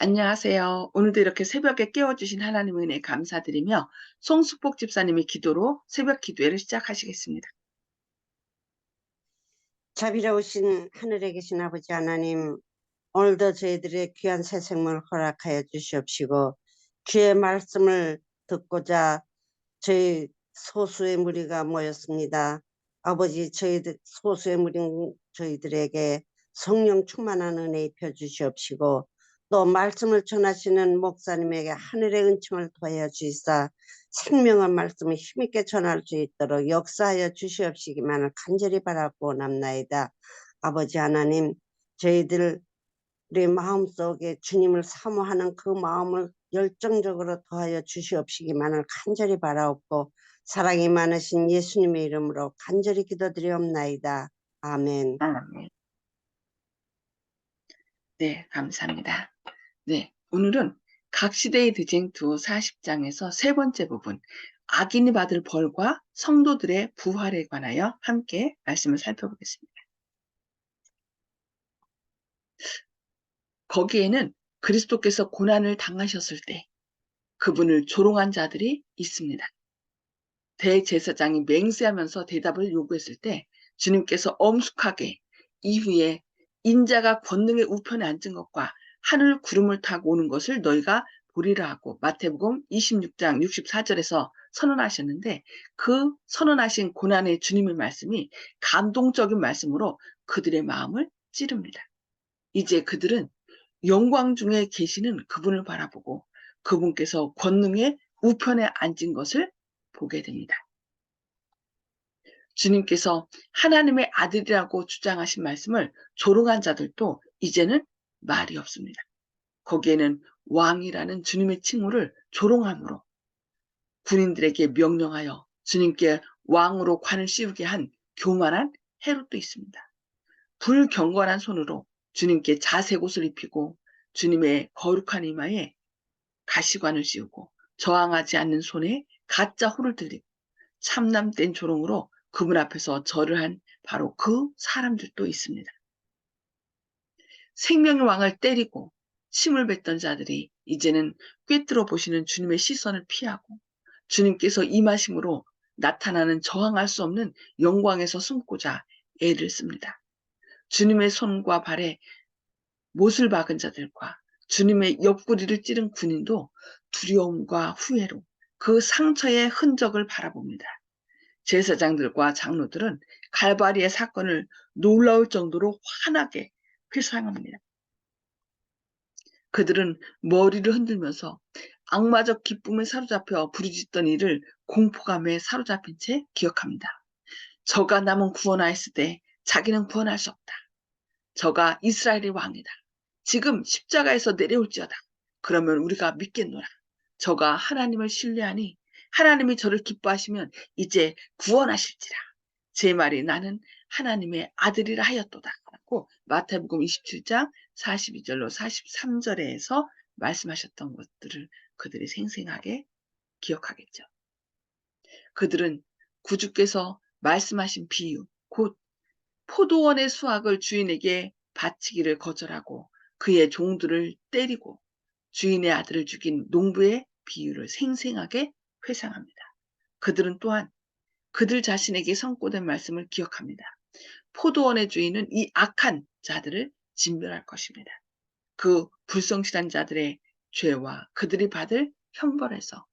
안녕하세요. 오늘도 이렇게 새벽에 깨워주신 하나님의 은혜 감사드리며 송숙복 집사님의 기도로 새벽 기도회를 시작하시겠습니다. 자비로우신 하늘에 계신 아버지 하나님, 오늘도 저희들의 귀한 새 생명을 허락하여 주시옵시고, 주의 말씀을 듣고자 저희 소수의 무리가 모였습니다. 아버지, 저희들 소수의 무리인 저희들에게 성령 충만한 은혜 입혀 주시옵시고, 또 말씀을 전하시는 목사님에게 하늘의 은총을 더하여 주시사 생명의 말씀을 힘있게 전할 수 있도록 역사하여 주시옵시기만을 간절히 바라고 원합나이다. 아버지 하나님, 저희들의 마음속에 주님을 사모하는 그 마음을 열정적으로 더하여 주시옵시기만을 간절히 바라옵고, 사랑이 많으신 예수님의 이름으로 간절히 기도드리옵나이다. 아멘. 아멘. 네, 감사합니다. 네, 오늘은 각 시대의 드쟁투 40장에서 세 번째 부분, 악인이 받을 벌과 성도들의 부활에 관하여 함께 말씀을 살펴보겠습니다. 거기에는 그리스도께서 고난을 당하셨을 때 그분을 조롱한 자들이 있습니다. 대제사장이 맹세하면서 대답을 요구했을 때 주님께서 엄숙하게 이후에 인자가 권능의 우편에 앉은 것과 하늘 구름을 타고 오는 것을 너희가 보리라 하고 마태복음 26장 64절에서 선언하셨는데, 그 선언하신 고난의 주님의 말씀이 감동적인 말씀으로 그들의 마음을 찌릅니다. 이제 그들은 영광 중에 계시는 그분을 바라보고 그분께서 권능의 우편에 앉은 것을 보게 됩니다. 주님께서 하나님의 아들이라고 주장하신 말씀을 조롱한 자들도 이제는 말이 없습니다. 거기에는 왕이라는 주님의 칭호를 조롱함으로 군인들에게 명령하여 주님께 왕으로 관을 씌우게 한 교만한 헤롯도 있습니다. 불경건한 손으로 주님께 자색옷을 입히고 주님의 거룩한 이마에 가시관을 씌우고 저항하지 않는 손에 가짜 호를 들리고 참남된 조롱으로 그분 앞에서 절을 한 바로 그 사람들도 있습니다. 생명의 왕을 때리고 침을 뱉던 자들이 이제는 꿰뚫어 보시는 주님의 시선을 피하고 주님께서 임하심으로 나타나는 저항할 수 없는 영광에서 숨고자 애를 씁니다. 주님의 손과 발에 못을 박은 자들과 주님의 옆구리를 찌른 군인도 두려움과 후회로 그 상처의 흔적을 바라봅니다. 제사장들과 장로들은 갈바리의 사건을 놀라울 정도로 환하게 회상합니다. 그들은 머리를 흔들면서 악마적 기쁨에 사로잡혀 부르짖던 이를 공포감에 사로잡힌 채 기억합니다. 저가 남은 구원하였을 때 자기는 구원할 수 없다. 저가 이스라엘의 왕이다. 지금 십자가에서 내려올지어다. 그러면 우리가 믿겠노라. 저가 하나님을 신뢰하니 하나님이 저를 기뻐하시면 이제 구원하실지라. 제 말이 나는 하나님의 아들이라 하였도다. 라고 마태복음 27장 42절로 43절에서 말씀하셨던 것들을 그들이 생생하게 기억하겠죠. 그들은 구주께서 말씀하신 비유, 곧 포도원의 수확을 주인에게 바치기를 거절하고 그의 종들을 때리고 주인의 아들을 죽인 농부의 비유를 생생하게 회상합니다. 그들은 또한 그들 자신에게 선고된 말씀을 기억합니다. 포도원의 주인은 이 악한 자들을 진멸할 것입니다. 그 불성실한 자들의 죄와 그들이 받을 형벌에서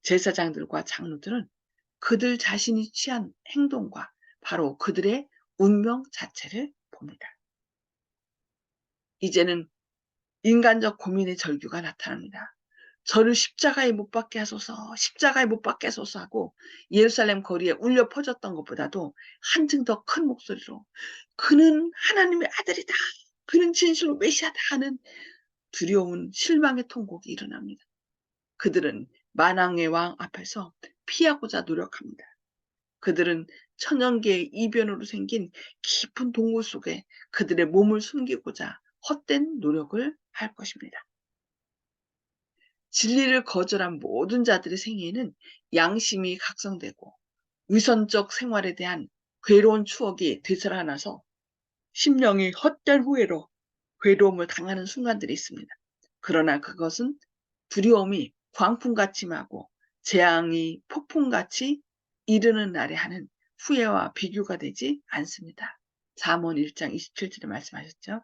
제사장들과 장로들은 그들 자신이 취한 행동과 바로 그들의 운명 자체를 봅니다. 이제는 인간적 고민의 절규가 나타납니다. 저를 십자가에 못 박게 하소서, 십자가에 못 박게 하소서 하고 예루살렘 거리에 울려 퍼졌던 것보다도 한층 더 큰 목소리로 그는 하나님의 아들이다. 그는 진실로 메시아다 하는 두려운 실망의 통곡이 일어납니다. 그들은 만왕의 왕 앞에서 피하고자 노력합니다. 그들은 천연계의 이변으로 생긴 깊은 동굴 속에 그들의 몸을 숨기고자 헛된 노력을 할 것입니다. 진리를 거절한 모든 자들의 생애에는 양심이 각성되고 위선적 생활에 대한 괴로운 추억이 되살아나서 심령이 헛된 후회로 괴로움을 당하는 순간들이 있습니다. 그러나 그것은 두려움이 광풍같이 임하고 재앙이 폭풍같이 이르는 날에 하는 후회와 비교가 되지 않습니다. 잠언 1장 27절에 말씀하셨죠.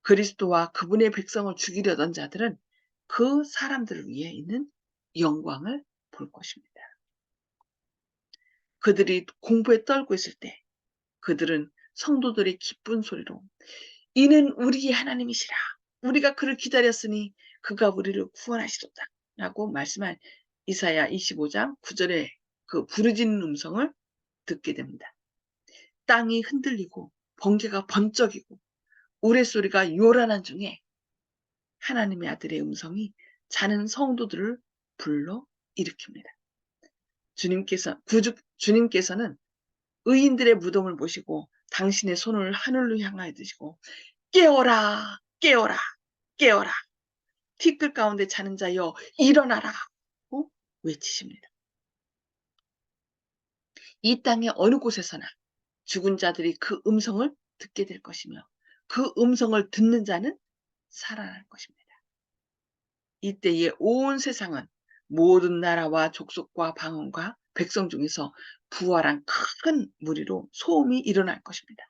그리스도와 그분의 백성을 죽이려던 자들은 그 사람들을 위해 있는 영광을 볼 것입니다. 그들이 공포에 떨고 있을 때 그들은 성도들의 기쁜 소리로 이는 우리의 하나님이시라. 우리가 그를 기다렸으니 그가 우리를 구원하시도다. 라고 말씀한 이사야 25장 9절에 그 부르짖는 음성을 듣게 됩니다. 땅이 흔들리고 번개가 번쩍이고 우레소리가 요란한 중에 하나님의 아들의 음성이 자는 성도들을 불러 일으킵니다. 주님께서는 의인들의 무덤을 보시고 당신의 손을 하늘로 향하여 드시고 깨어라 깨어라 깨어라 티끌 가운데 자는 자여 일어나라 고 외치십니다. 이 땅의 어느 곳에서나 죽은 자들이 그 음성을 듣게 될 것이며 그 음성을 듣는 자는 살아날 것입니다. 이때에 온 세상은 모든 나라와 족속과 방언과 백성 중에서 부활한 큰 무리로 소음이 일어날 것입니다.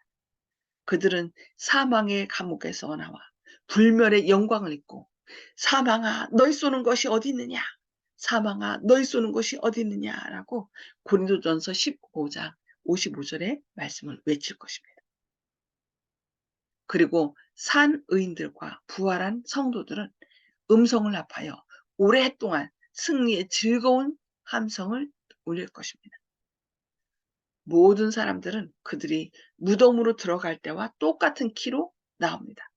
그들은 사망의 감옥에서 나와 불멸의 영광을 입고 사망아 너희 쏘는 것이 어디 있느냐 사망아 너희 쏘는 것이 어디 있느냐라고 고린도전서 15장 55절의 말씀을 외칠 것입니다. 그리고 산 의인들과 부활한 성도들은 음성을 합하여 오랫동안 승리의 즐거운 함성을 울릴 것입니다. 모든 사람들은 그들이 무덤으로 들어갈 때와 똑같은 키로 나옵니다.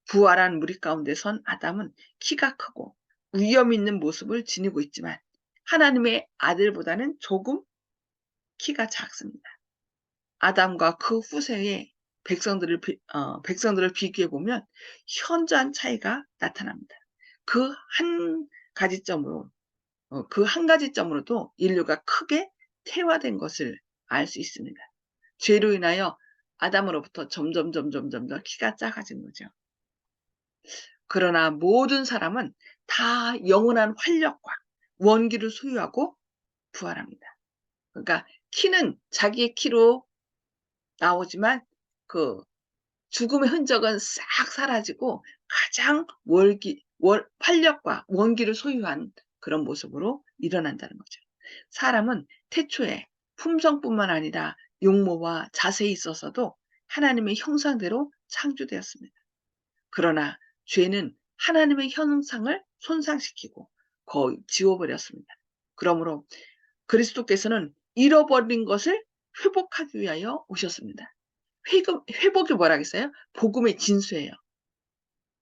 부활한 무리 가운데 선 아담은 키가 크고 위험 있는 모습을 지니고 있지만 하나님의 아들보다는 조금 키가 작습니다. 아담과 그 후세의 백성들을 비교해 보면 현저한 차이가 나타납니다. 그 한 가지점으로도 인류가 크게 퇴화된 것을 알 수 있습니다. 죄로 인하여 아담으로부터 점점 더 키가 작아진 거죠. 그러나 모든 사람은 다 영원한 활력과 원기를 소유하고 부활합니다. 그러니까 키는 자기의 키로 나오지만 그 죽음의 흔적은 싹 사라지고 가장 활력과 원기를 소유한 그런 모습으로 일어난다는 거죠. 사람은 태초에 품성뿐만 아니라 용모와 자세에 있어서도 하나님의 형상대로 창조되었습니다. 그러나 죄는 하나님의 형상을 손상시키고 거의 지워버렸습니다. 그러므로 그리스도께서는 잃어버린 것을 회복하기 위하여 오셨습니다. 회복이 뭐라겠어요? 복음의 진수예요.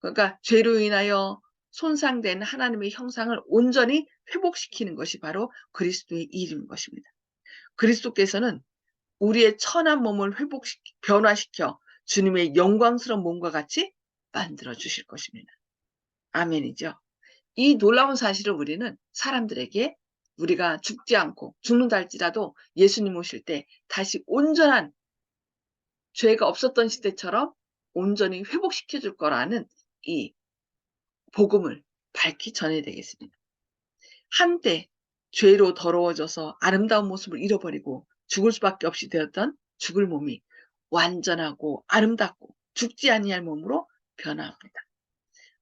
그러니까 죄로 인하여 손상된 하나님의 형상을 온전히 회복시키는 것이 바로 그리스도의 일인 것입니다. 그리스도께서는 우리의 천한 몸을 변화시켜 주님의 영광스러운 몸과 같이 만들어 주실 것입니다. 아멘이죠. 이 놀라운 사실을 우리는 사람들에게 우리가 죽지 않고 죽는다 할지라도 예수님 오실 때 다시 온전한 죄가 없었던 시대처럼 온전히 회복시켜 줄 거라는 이 복음을 밝히 전해야 되겠습니다. 한때 죄로 더러워져서 아름다운 모습을 잃어버리고 죽을 수밖에 없이 되었던 죽을 몸이 완전하고 아름답고 죽지 아니할 몸으로 변화합니다.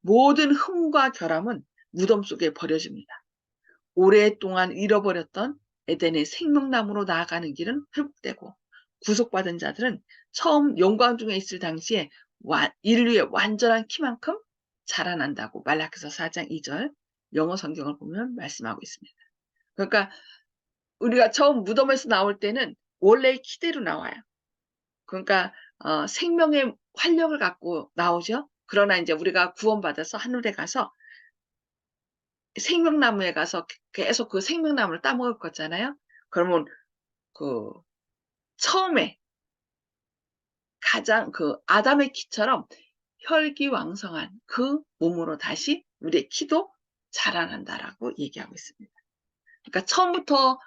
모든 흠과 결함은 무덤 속에 버려집니다. 오랫동안 잃어버렸던 에덴의 생명나무로 나아가는 길은 회복되고 구속받은 자들은 처음 영광 중에 있을 당시에 인류의 완전한 키만큼 자라난다고 말라기서 4장 2절 영어 성경을 보면 말씀하고 있습니다. 그러니까 우리가 처음 무덤에서 나올 때는 원래의 키대로 나와요. 그러니까 생명의 활력을 갖고 나오죠. 그러나 이제 우리가 구원받아서 하늘에 가서 생명나무에 가서 계속 그 생명나무를 따먹을 거잖아요. 그러면 그 처음에 가장 그 아담의 키처럼 혈기왕성한 그 몸으로 다시 우리의 키도 자라난다라고 얘기하고 있습니다. 그러니까 처음부터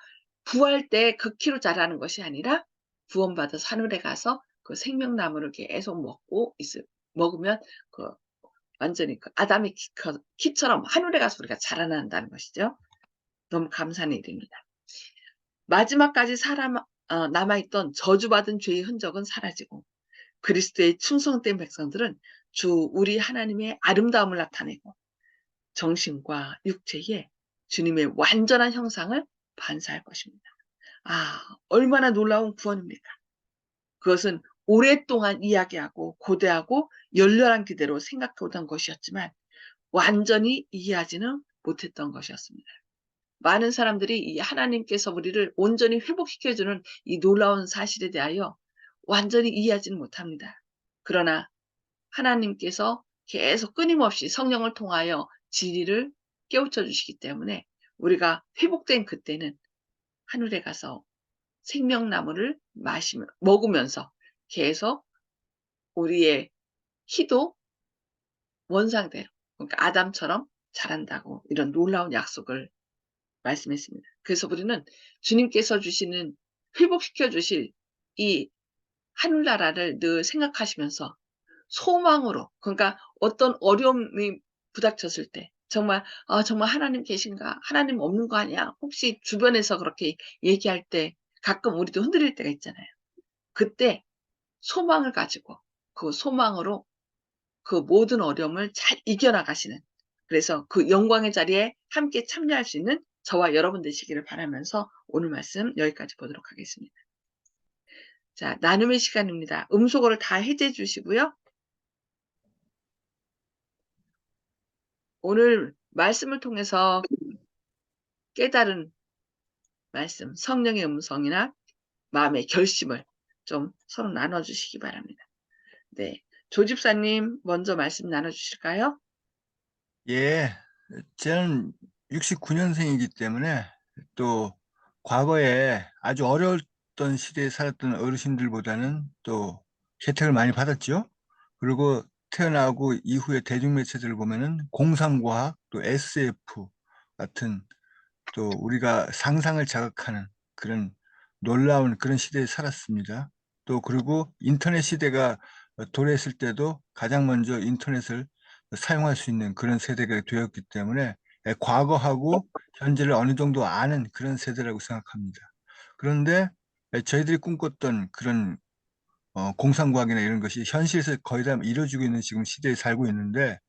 부활 때 그 키로 자라는 것이 아니라 구원받아서 하늘에 가서 그 생명나무를 계속 먹으면 그 완전히 그 아담의 키처럼 하늘에 가서 우리가 자라난다는 것이죠. 너무 감사한 일입니다. 마지막까지 남아있던 저주받은 죄의 흔적은 사라지고 그리스도의 충성된 백성들은 주 우리 하나님의 아름다움을 나타내고 정신과 육체에 주님의 완전한 형상을 반사할 것입니다. 아, 얼마나 놀라운 구원입니까? 그것은 오랫동안 이야기하고 고대하고 열렬한 기대로 생각해오던 것이었지만 완전히 이해하지는 못했던 것이었습니다. 많은 사람들이 이 하나님께서 우리를 온전히 회복시켜주는 이 놀라운 사실에 대하여 완전히 이해하지는 못합니다. 그러나 하나님께서 계속 끊임없이 성령을 통하여 진리를 깨우쳐 주시기 때문에 우리가 회복된 그때는 하늘에 가서 생명나무를 먹으면서 계속 우리의 희도 원상대로, 그러니까 아담처럼 자란다고 이런 놀라운 약속을 말씀했습니다. 그래서 우리는 주님께서 주시는 회복시켜 주실 이 하늘나라를 늘 생각하시면서 소망으로, 그러니까 어떤 어려움이 부닥쳤을 때 정말 정말 하나님 계신가? 하나님 없는 거 아니야? 혹시 주변에서 그렇게 얘기할 때 가끔 우리도 흔들릴 때가 있잖아요. 그때 소망을 가지고 그 소망으로 그 모든 어려움을 잘 이겨나가시는, 그래서 그 영광의 자리에 함께 참여할 수 있는 저와 여러분 되시기를 바라면서 오늘 말씀 여기까지 보도록 하겠습니다. 자, 나눔의 시간입니다. 음소거를 다 해제해 주시고요. 오늘 말씀을 통해서 깨달은 말씀, 성령의 음성이나 마음의 결심을 좀 서로 나눠주시기 바랍니다. 네, 조 집사님 먼저 말씀 나눠주실까요? 예, 저는 69년생이기 때문에 또 과거에 아주 어려웠던 시대에 살았던 어르신들보다는 또 혜택을 많이 받았죠. 그리고 태어나고 이후에 대중매체들을 보면은 공상과학 또 SF 같은 또 우리가 상상을 자극하는 그런 놀라운 그런 시대에 살았습니다. 또 그리고 인터넷 시대가 도래했을 때도 가장 먼저 인터넷을 사용할 수 있는 그런 세대가 되었기 때문에 과거하고 현재를 어느 정도 아는 그런 세대라고 생각합니다. 그런데 저희들이 꿈꿨던 그런 공상과학이나 이런 것이 현실에서 거의 다 이루어지고 있는 지금 시대에 살고 있는데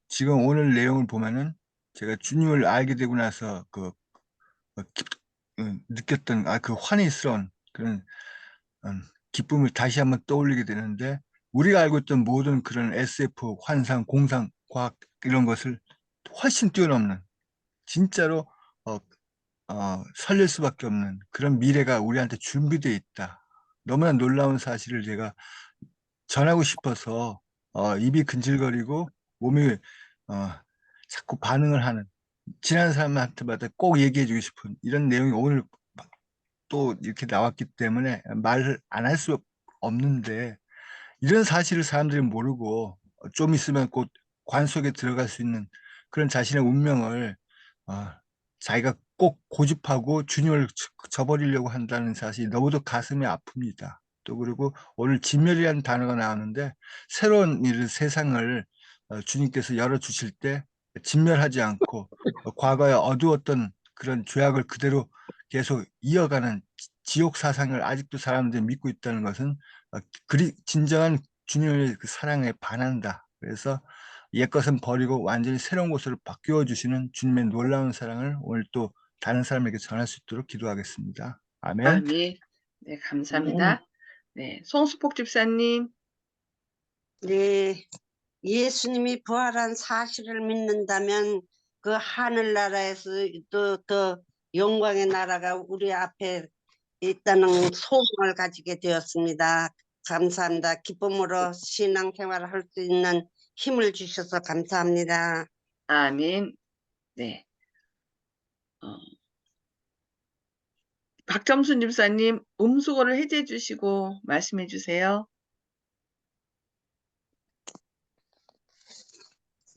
지금 오늘 내용을 보면은 제가 주님을 알게 되고 나서 느꼈던 그 환희스러운 그런 기쁨을 다시 한번 떠올리게 되는데 우리가 알고 있던 모든 그런 SF, 환상, 공상, 과학 이런 것을 훨씬 뛰어넘는 진짜로 어, 설렐 수밖에 없는 그런 미래가 우리한테 준비되어 있다. 너무나 놀라운 사실을 제가 전하고 싶어서 입이 근질거리고 몸이 어, 자꾸 반응을 하는 지나는 사람한테마다 꼭 얘기해주고 싶은 이런 내용이 오늘 또 이렇게 나왔기 때문에 말을 안 할 수 없는데 이런 사실을 사람들이 모르고 좀 있으면 곧 관 속에 들어갈 수 있는 그런 자신의 운명을 어, 자기가 꼭 고집하고 주님을 저버리려고 한다는 사실이 너무도 가슴이 아픕니다. 또 그리고 오늘 진멸이라는 단어가 나오는데 새로운 세상을 주님께서 열어주실 때 진멸하지 않고 과거에 어두웠던 그런 죄악을 그대로 계속 이어가는 지옥 사상을 아직도 사람들이 믿고 있다는 것은 진정한 주님의 그 사랑에 반한다. 그래서 옛것은 버리고 완전히 새로운 곳으로 바뀌어 주시는 주님의 놀라운 사랑을 오늘 또 다른 사람에게 전할 수 있도록 기도하겠습니다. 아멘. 아멘. 네, 감사합니다. 네, 송수폭 집사님. 네, 예수님이 부활한 사실을 믿는다면 그 하늘나라에서 또 더 영광의 나라가 우리 앞에 있다는 소망을 가지게 되었습니다. 감사합니다. 기쁨으로 신앙생활을 할 수 있는 힘을 주셔서 감사합니다. 아멘. 네. 박점순 집사님, 음수거를 해제해 주시고 말씀해 주세요.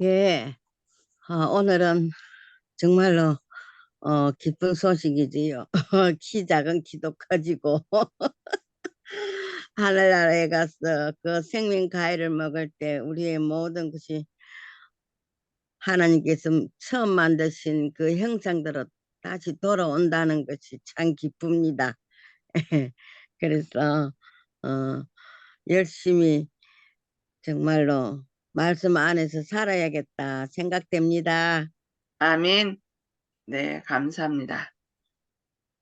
예, 오늘은 정말로 기쁜 소식이지요. 키 작은 키도 커지고 하늘나라에 가서 그 생명 과일을 먹을 때 우리의 모든 것이 하나님께서 처음 만드신 그 형상대로 다시 돌아온다는 것이 참 기쁩니다. 그래서 열심히 정말로 말씀 안에서 살아야겠다 생각됩니다. 아멘. 네, 감사합니다.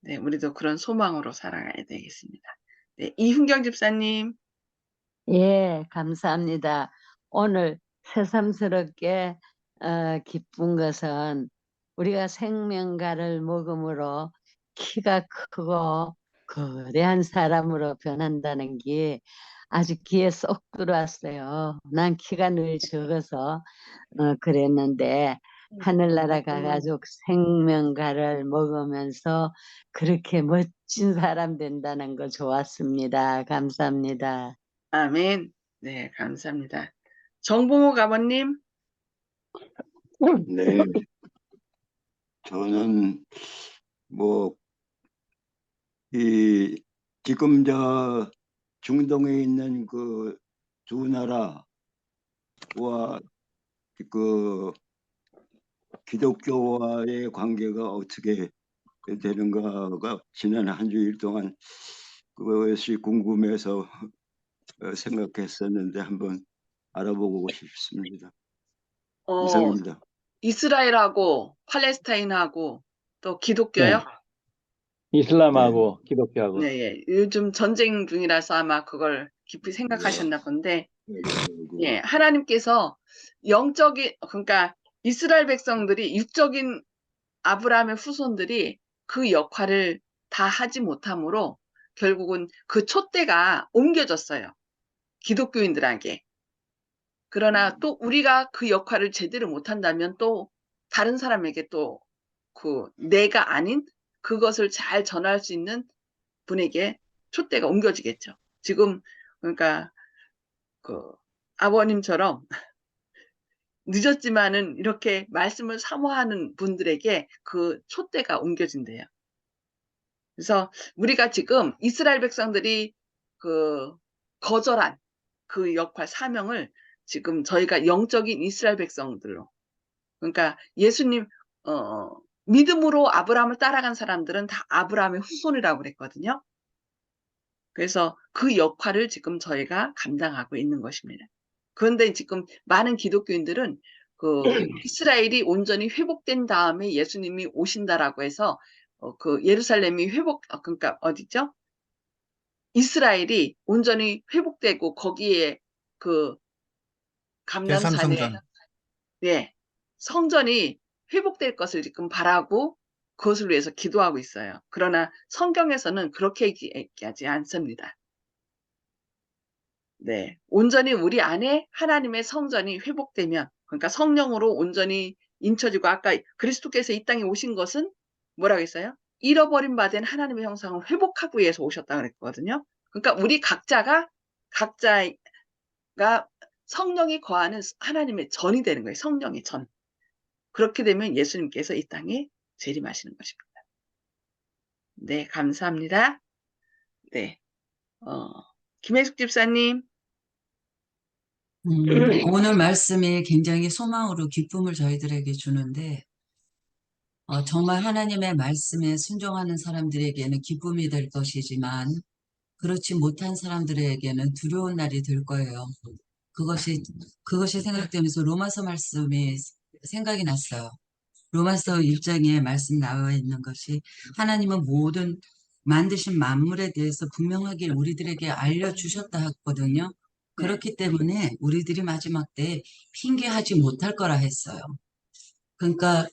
네, 우리도 그런 소망으로 살아가야 되겠습니다. 네, 이훈경 집사님. 예, 감사합니다. 오늘 새삼스럽게 기쁜 것은 우리가 생명과를 먹음으로 키가 크고 거대한 사람으로 변한다는 게 아주 귀에 쏙 들어왔어요. 난 키가 늘 적어서 그랬는데 하늘나라 가가지고 생명과를 먹으면서 그렇게 멋진 사람 된다는 거 좋았습니다. 감사합니다. 아멘. 네, 감사합니다. 정봉호 가버님. 네, 저는 뭐 지금 저 중동에 있는 그 두 나라와 그 기독교와의 관계가 어떻게 되는가가 지난 한 주일 동안 그것이 궁금해서 생각했었는데 한번 알아보고 싶습니다. 이상입니다. 이스라엘하고 팔레스타인하고 또 기독교요? 네. 이슬람하고 기독교하고. 네, 예. 요즘 전쟁 중이라서 아마 그걸 깊이 생각하셨나 본데, 예, 하나님께서 영적인, 그러니까 이스라엘 백성들이 육적인 아브라함의 후손들이 그 역할을 다 하지 못함으로 결국은 그 촛대가 옮겨졌어요. 기독교인들에게. 그러나 또 우리가 그 역할을 제대로 못한다면 또 다른 사람에게 또 그 내가 아닌 그것을 잘 전할 수 있는 분에게 촛대가 옮겨지겠죠. 지금 그러니까 그 아버님처럼 늦었지만은 이렇게 말씀을 사모하는 분들에게 그 촛대가 옮겨진대요. 그래서 우리가 지금 이스라엘 백성들이 그 거절한 그 역할 사명을 지금 저희가 영적인 이스라엘 백성들로, 그러니까 예수님 믿음으로 아브라함을 따라간 사람들은 다 아브라함의 후손이라고 그랬거든요. 그래서 그 역할을 지금 저희가 감당하고 있는 것입니다. 그런데 지금 많은 기독교인들은 그 이스라엘이 온전히 회복된 다음에 예수님이 오신다라고 해서 그 예루살렘이 그러니까 어디죠? 이스라엘이 온전히 회복되고 거기에 그 감람산에 제3성전. 네, 성전이 회복될 것을 지금 바라고 그것을 위해서 기도하고 있어요. 그러나 성경에서는 그렇게 얘기하지 않습니다. 네, 온전히 우리 안에 하나님의 성전이 회복되면, 그러니까 성령으로 온전히 인쳐지고, 아까 그리스도께서 이 땅에 오신 것은 뭐라고 했어요? 잃어버린 바 된 하나님의 형상을 회복하기 위해서 오셨다 그랬거든요. 그러니까 우리 각자가 성령이 거하는 하나님의 전이 되는 거예요. 성령의 전. 그렇게 되면 예수님께서 이 땅에 재림하시는 것입니다. 네, 감사합니다. 네, 김혜숙 집사님. 오늘 말씀이 굉장히 소망으로 기쁨을 저희들에게 주는데 정말 하나님의 말씀에 순종하는 사람들에게는 기쁨이 될 것이지만 그렇지 못한 사람들에게는 두려운 날이 될 거예요. 그것이 생각되면서 로마서 말씀이 생각이 났어요. 로마서 1장에 말씀 나와 있는 것이 하나님은 모든 만드신 만물에 대해서 분명하게 우리들에게 알려주셨다 했거든요. 그렇기 때문에 우리들이 마지막 때에 핑계하지 못할 거라 했어요. 그러니까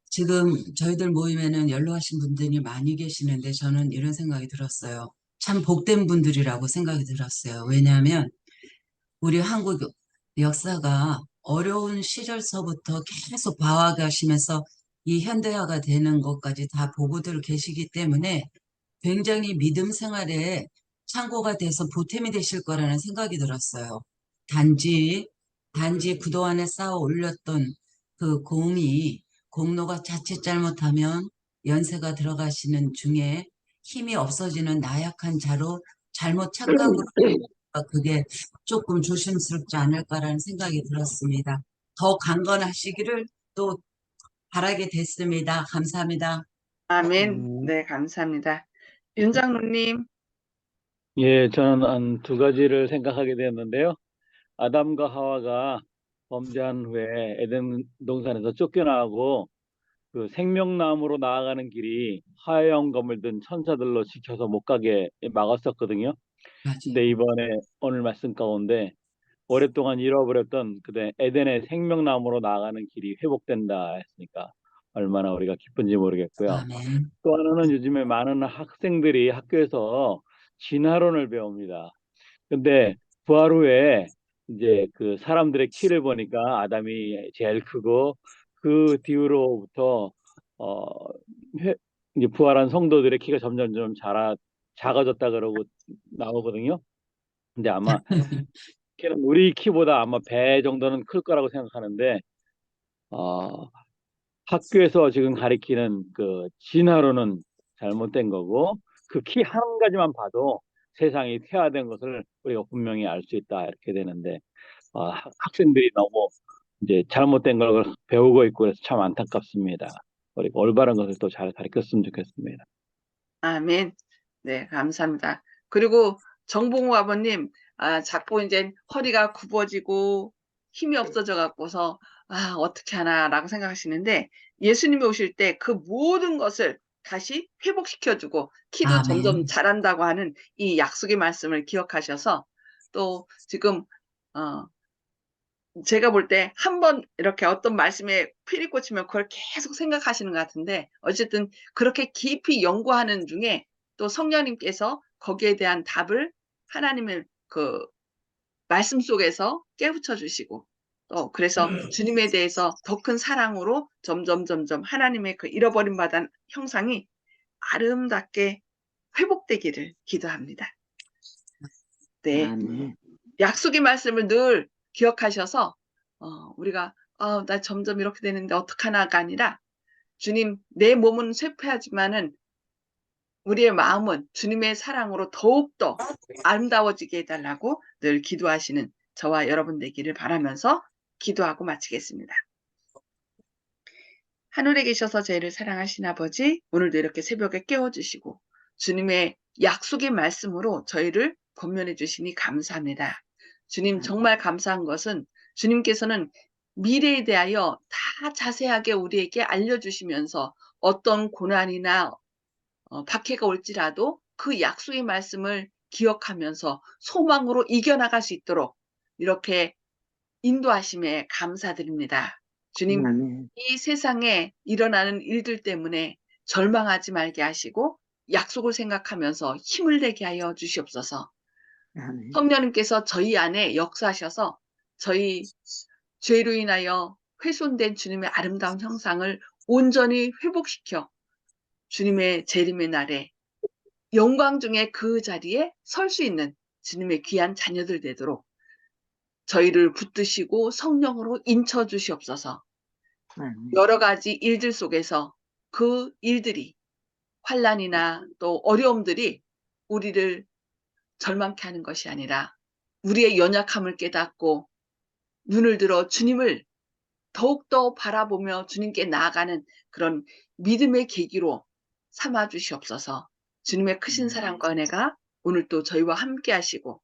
지금 저희들 모임에는 연로하신 분들이 많이 계시는데 저는 이런 생각이 들었어요. 참 복된 분들이라고 생각이 들었어요. 왜냐하면 우리 한국 역사가 어려운 시절서부터 계속 봐와가시면서 이 현대화가 되는 것까지 다 보고들 계시기 때문에 굉장히 믿음 생활에 참고가 돼서 보탬이 되실 거라는 생각이 들었어요. 단지 그동안에 쌓아 올렸던 그 공로가 자칫 잘못하면 연세가 들어가시는 중에 힘이 없어지는 나약한 자로 잘못 착각으로 그게 조금 조심스럽지 않을까라는 생각이 들었습니다. 더 강건하시기를 또 바라게 됐습니다. 감사합니다. 아멘. 네, 감사합니다. 윤 장로님. 예, 저는 한 두 가지를 생각하게 되었는데요. 아담과 하와가 범죄한 후에 에덴 동산에서 쫓겨나고 그 생명나무로 나아가는 길이 화염 검을 든 천사들로 지켜서 못 가게 막았었거든요. 근데 이번에 오늘 말씀 가운데 오랫동안 잃어버렸던 그대 에덴의 생명나무로 나아가는 길이 회복된다 했으니까 얼마나 우리가 기쁜지 모르겠고요. 아멘. 또 하나는 요즘에 많은 학생들이 학교에서 진화론을 배웁니다. 근데 부활 후에 이제 그 사람들의 키를 보니까 아담이 제일 크고 그 뒤로부터 어 이제 부활한 성도들의 키가 점점점 작아졌다 그러고 나오거든요. 근데 아마 키는 우리 키보다 아마 배 정도는 클 거라고 생각하는데 학교에서 지금 가리키는 그 진화론은 잘못된 거고 그 키 한 가지만 봐도 세상이 퇴화된 것을 우리가 분명히 알 수 있다 이렇게 되는데 학생들이 너무 이제 잘못된 걸 배우고 있고 그래서 참 안타깝습니다. 우리가 올바른 것을 또 잘 가르쳤으면 좋겠습니다. 아멘. 네, 감사합니다. 그리고 정봉호 아버님, 자꾸 이제 허리가 굽어지고 힘이 없어져 갖고서 어떻게 하나라고 생각하시는데 예수님이 오실 때 그 모든 것을 다시 회복시켜주고 키도 점점 아멘. 자란다고 하는 이 약속의 말씀을 기억하셔서 또 지금 제가 볼 때 한 번 이렇게 어떤 말씀에 피리 꽂히면 그걸 계속 생각하시는 것 같은데 어쨌든 그렇게 깊이 연구하는 중에 또 성령님께서 거기에 대한 답을 하나님의 그 말씀 속에서 깨우쳐 주시고 또 그래서 주님에 대해서 더 큰 사랑으로 점점 하나님의 그 잃어버림 받은 형상이 아름답게 회복되기를 기도합니다. 네. 아멘. 약속의 말씀을 늘 기억하셔서 우리가 나 점점 이렇게 되는데 어떡하나가 아니라 주님 내 몸은 쇠퇴하지만은 우리의 마음은 주님의 사랑으로 더욱더 아름다워지게 해달라고 늘 기도하시는 저와 여러분 되기를 바라면서 기도하고 마치겠습니다. 하늘에 계셔서 저희를 사랑하신 아버지, 오늘도 이렇게 새벽에 깨워주시고 주님의 약속의 말씀으로 저희를 권면해 주시니 감사합니다. 주님 정말 감사한 것은 주님께서는 미래에 대하여 다 자세하게 우리에게 알려주시면서 어떤 고난이나 박해가 올지라도 그 약속의 말씀을 기억하면서 소망으로 이겨나갈 수 있도록 이렇게 인도하심에 감사드립니다. 주님, 아멘. 이 세상에 일어나는 일들 때문에 절망하지 말게 하시고 약속을 생각하면서 힘을 내게 하여 주시옵소서. 아멘. 성령님께서 저희 안에 역사하셔서 저희 죄로 인하여 훼손된 주님의 아름다운 형상을 온전히 회복시켜 주님의 재림의 날에 영광 중에 그 자리에 설 수 있는 주님의 귀한 자녀들 되도록 저희를 붙드시고 성령으로 인쳐 주시옵소서. 아멘. 여러 가지 일들 속에서 그 일들이 환난이나 또 어려움들이 우리를 절망케 하는 것이 아니라 우리의 연약함을 깨닫고 눈을 들어 주님을 더욱더 바라보며 주님께 나아가는 그런 믿음의 계기로 삼아 주시옵소서. 주님의 크신 사랑과 은혜가 오늘 또 저희와 함께 하시고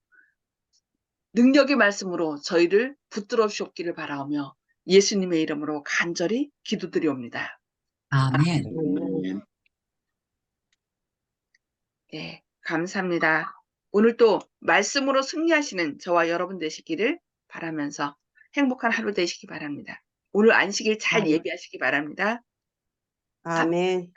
능력의 말씀으로 저희를 붙들어 주옵기를 바라오며 예수님의 이름으로 간절히 기도드리옵니다. 아멘. 아멘. 네, 감사합니다. 오늘 또 말씀으로 승리하시는 저와 여러분 되시기를 바라면서 행복한 하루 되시기 바랍니다. 오늘 안식일 잘 예비하시기 바랍니다. 아멘.